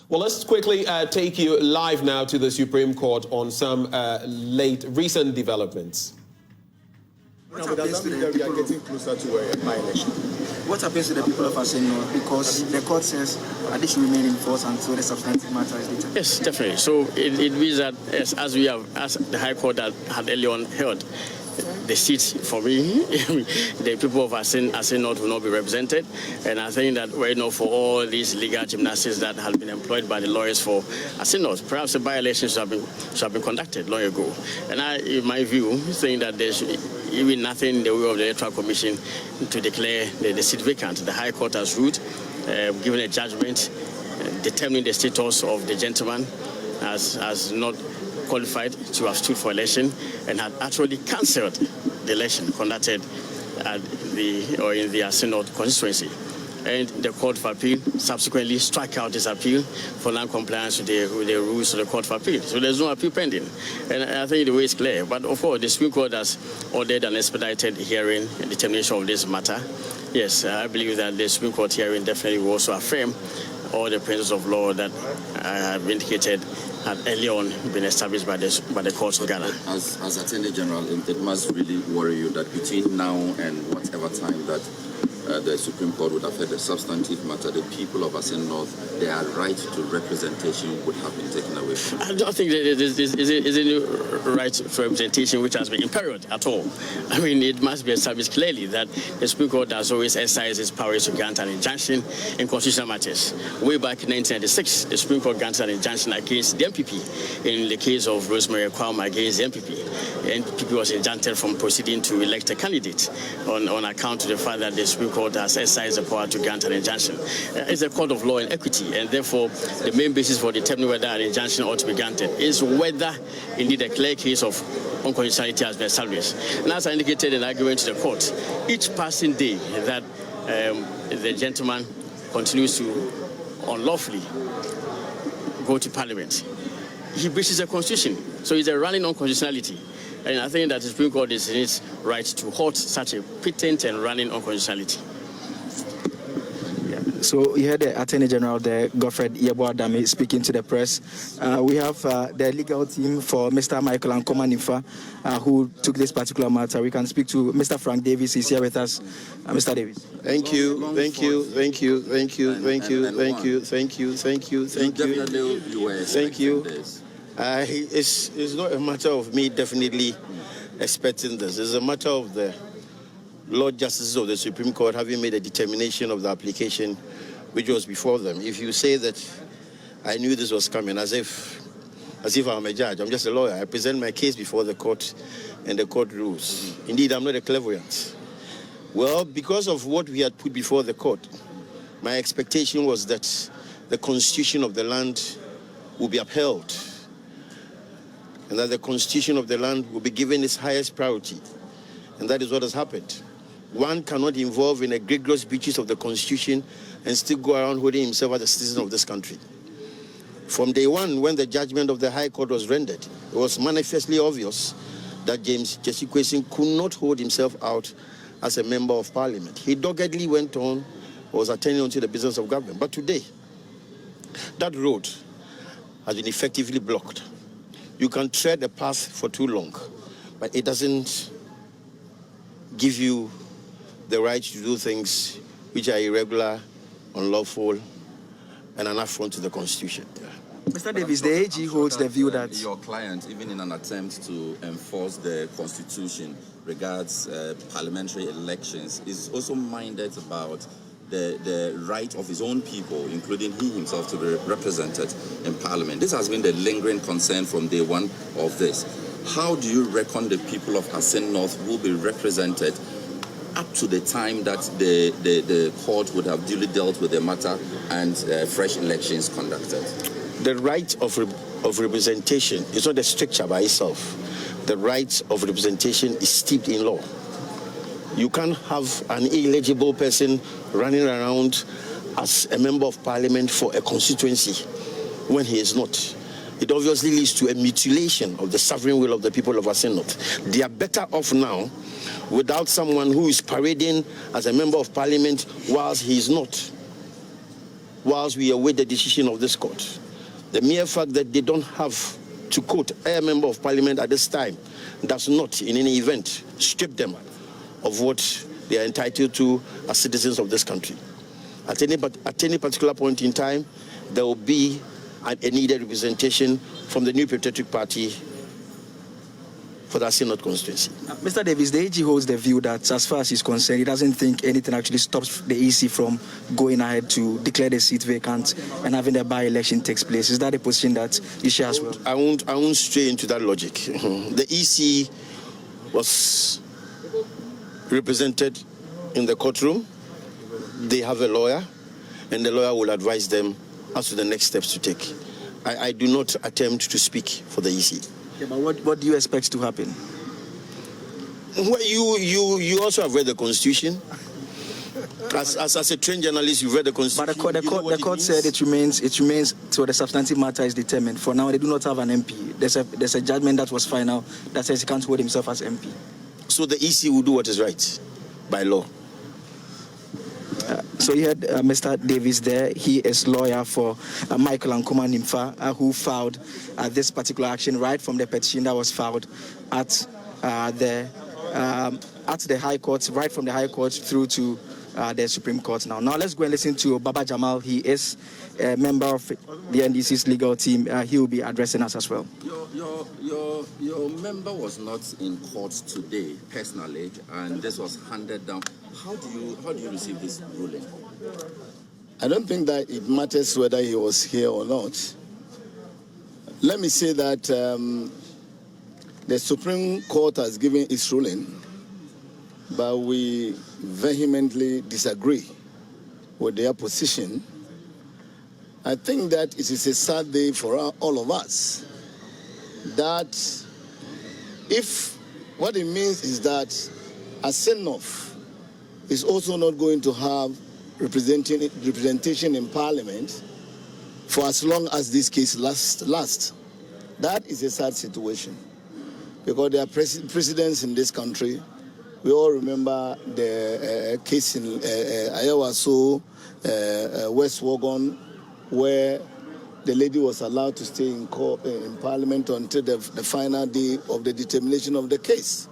Well, let's quickly take you live now to the Supreme Court on some recent developments. What happens to the people? We are getting closer to a by-election. What happens to the people of Assin North? Because the court says this should remain in force until the substantive matter is determined. Yes, definitely. So it means that as the High Court had earlier on held, the seats for me, the people of Assin North will not be represented. And I think that for all these legal gymnastics that have been employed by the lawyers for Assin North, perhaps the by-election should have been conducted long ago. And I, in my view, think that there should even nothing in the way of the Electoral Commission to declare the seat vacant. The High Court has ruled, given a judgment, determining the status of the gentleman as not qualified to have stood for election and had actually cancelled the election conducted in the Assin North constituency. And the Court of Appeal subsequently struck out this appeal for non-compliance with the rules of the Court of Appeal. So there's no appeal pending. And I think the way is clear. But of course, the Supreme Court has ordered an expedited hearing and determination of this matter. Yes, I believe that the Supreme Court hearing definitely will also affirm all the principles of law that I have indicated had early on been established by the courts of Ghana. As Attorney General, it must really worry you that between now and whatever time that the Supreme Court would have had a substantive matter, the people of Assin North, their right to representation would have been taken away from them. I don't think there is any right to representation which has been imperiled at all. I mean, it must be established clearly that the Supreme Court has always exercised its powers to grant an injunction in constitutional matters. Way back in 1996, the Supreme Court granted an injunction against the MPP in the case of Rosemary Kwame against the MPP. The MPP was injuncted from proceeding to elect a candidate on account of the fact that the Supreme Court has exercised the power to grant an injunction. It's a court of law and equity, and therefore the main basis for determining whether an injunction ought to be granted is whether indeed a clear case of unconstitutionality has been established. And as I indicated in argument to the court, each passing day that the gentleman continues to unlawfully go to Parliament, he breaches the Constitution. So it's a running unconstitutionality. And I think that the Supreme Court is in its right to halt such a patent and running unconstitutionality. So you heard the Attorney General there, Godfred Yeboah-Dame, speaking to the press. We have the legal team for Mr. Michael Ankoma-Nifa, who took this particular matter. We can speak to Mr. Frank Davis. He's here with us. Mr. Davis. Thank you. It's not a matter of me definitely expecting this. It's a matter of the Lord Justices of the Supreme Court having made a determination of the application which was before them. If you say that I knew this was coming, as if I'm a judge, I'm just a lawyer. I present my case before the court and the court rules. Indeed, I'm not a clairvoyant. Well, because of what we had put before the court, my expectation was that the constitution of the land will be upheld and that the constitution of the land will be given its highest priority. And that is what has happened. One cannot involve in egregious breaches of the Constitution and still go around holding himself as a citizen of this country. From day one, when the judgment of the High Court was rendered, it was manifestly obvious that James Gyesi Quayson could not hold himself out as a member of Parliament. He doggedly went on, was attending on to the business of government. But today, that road has been effectively blocked. You can tread the path for too long, but it doesn't give you the right to do things which are irregular, unlawful, and an affront to the Constitution. Mr. Davis, the AG holds the view that your client, even in an attempt to enforce the Constitution regards parliamentary elections, is also minded about the right of his own people, including he himself, to be represented in Parliament. This has been the lingering concern from day one of this. How do you reckon the people of Assin North will be represented up to the time that the court would have duly dealt with the matter and fresh elections conducted? The right of representation is not a stricture by itself. The right of representation is steeped in law. You can't have an illegible person running around as a member of Parliament for a constituency when he is not. It obviously leads to a mutilation of the sovereign will of the people of Assin North. They are better off now without someone who is parading as a member of Parliament whilst he is not. whilst we await the decision of this court. The mere fact that they don't have to quote a member of parliament at this time does not, in any event, strip them of what they are entitled to as citizens of this country. At any particular point in time, there will be a needed representation from the New Patriotic Party for the Assin North constituency. Mr. Davis, the AG holds the view that, as far as he's concerned, he doesn't think anything actually stops the EC from going ahead to declare the seat vacant and having the by-election takes place. Is that a position that you share as well? I won't stray into that logic. The EC was represented in the courtroom. They have a lawyer, and the lawyer will advise them as to the next steps to take. I do not attempt to speak for the EC. Yeah, but what do you expect to happen? Well, you also have read the Constitution. As a trained journalist, you've read the Constitution. But the court said it remains so the substantive matter is determined. For now, they do not have an MP. There's a judgment that was final that says he can't hold himself as MP. So the EC will do what is right by law. So you had Mr. Davis there. He is lawyer for Michael and Kuma Nimfa, who filed this particular action right from the petition that was filed at the High Court, right from the High Court through to the Supreme Court now. Now let's go and listen to Baba Jamal. He is a member of the NDC's legal team. He will be addressing us as well. Your member was not in court today personally, and this was handed down. How do you receive this ruling? I don't think that it matters whether he was here or not. Let me say that the Supreme Court has given its ruling, but we vehemently disagree with their position. I think that it is a sad day for all of us. That if what it means is that Assin North is also not going to have representation in Parliament for as long as this case lasts. That is a sad situation, because there are precedents in this country. We all remember the case in Ayawaso, West Wagon, where the lady was allowed to stay in Parliament until the final day of the determination of the case.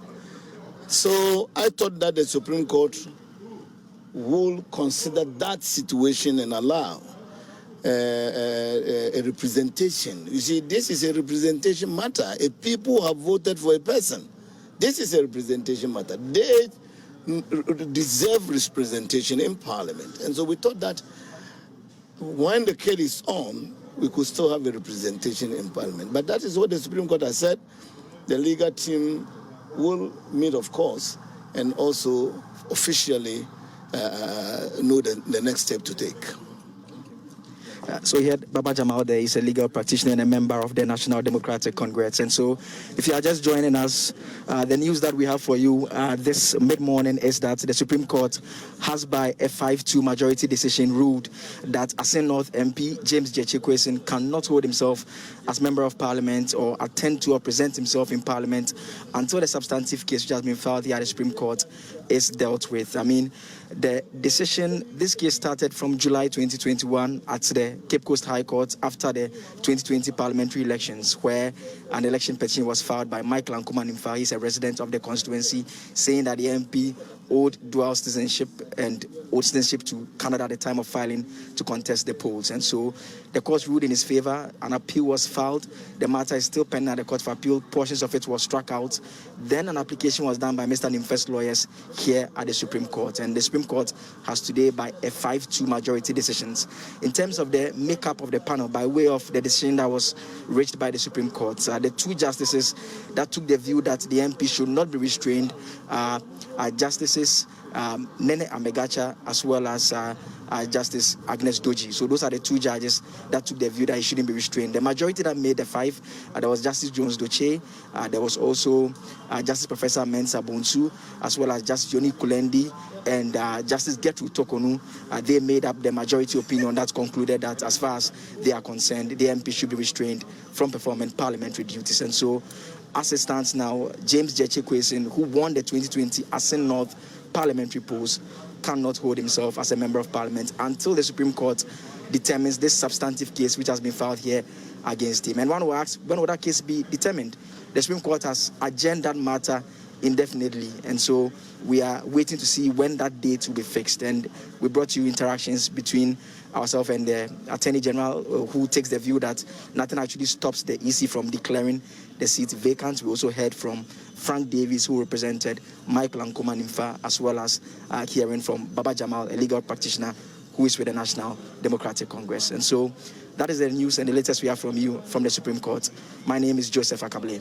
So I thought that the Supreme Court will consider that situation and allow a representation. You see, this is a representation matter. If people have voted for a person, this is a representation matter. They deserve representation in Parliament. And so we thought that when the case is on, we could still have a representation in Parliament. But that is what the Supreme Court has said. The legal team will meet, of course, and also officially know the next step to take. So he had Baba Jamal there. He's a legal practitioner and a member of the National Democratic Congress. And so if you are just joining us, the news that we have for you this mid-morning is that the Supreme Court has, by a 5-2 majority decision, ruled that Assin North MP James Gyekye cannot hold himself as Member of Parliament or attend to or present himself in Parliament until the substantive case which has been filed here at the Supreme Court is dealt with. I mean, the decision, this case started from July 2021 at the Cape Coast High Court after the 2020 parliamentary elections, where an election petition was filed by Michael and Kuma Nimfa. He's a resident of the constituency, saying that the MP owed dual citizenship and owed citizenship to Canada at the time of filing to contest the polls. And so the court ruled in his favor. An appeal was filed. The matter is still pending at the Court of Appeal. Portions of it was struck out. Then an application was done by Mr. Nimfa's lawyers here at the Supreme Court. And the Supreme Court has today, by a 5-2 majority decisions. In terms of the makeup of the panel, by way of the decision that was reached by the Supreme Court, the two justices that took the view that the MP should not be restrained are Justices Nene Amegacha as well as Justice Agnes Doji. So those are the two judges that took the view that he shouldn't be restrained. The majority that made the 5, there was Justice Jones Doche, there was also Justice Professor Mensah Bonsu, as well as Justice Yoni Kulendi and Justice Gertrude Tokonu. They made up the majority opinion that concluded that, as far as they are concerned, the MP should be restrained from performing parliamentary duties. And so, as it stands now, James Gyekye, who won the 2020 Assin North parliamentary polls, cannot hold himself as a member of parliament until the Supreme Court determines this substantive case which has been filed here against him. And one will ask, when will that case be determined? The Supreme Court has adjourned that matter indefinitely, and so we are waiting to see when that date will be fixed. And we brought you interactions between ourselves and the Attorney General, who takes the view that nothing actually stops the EC from declaring the seat vacant. We also heard from Frank Davis, who represented Michael Ankoma Nimfa, as well as hearing from Baba Jamal, a legal practitioner who is with the National Democratic Congress. And so that is the news and the latest we have from you from the Supreme Court. My name is Joseph Akable.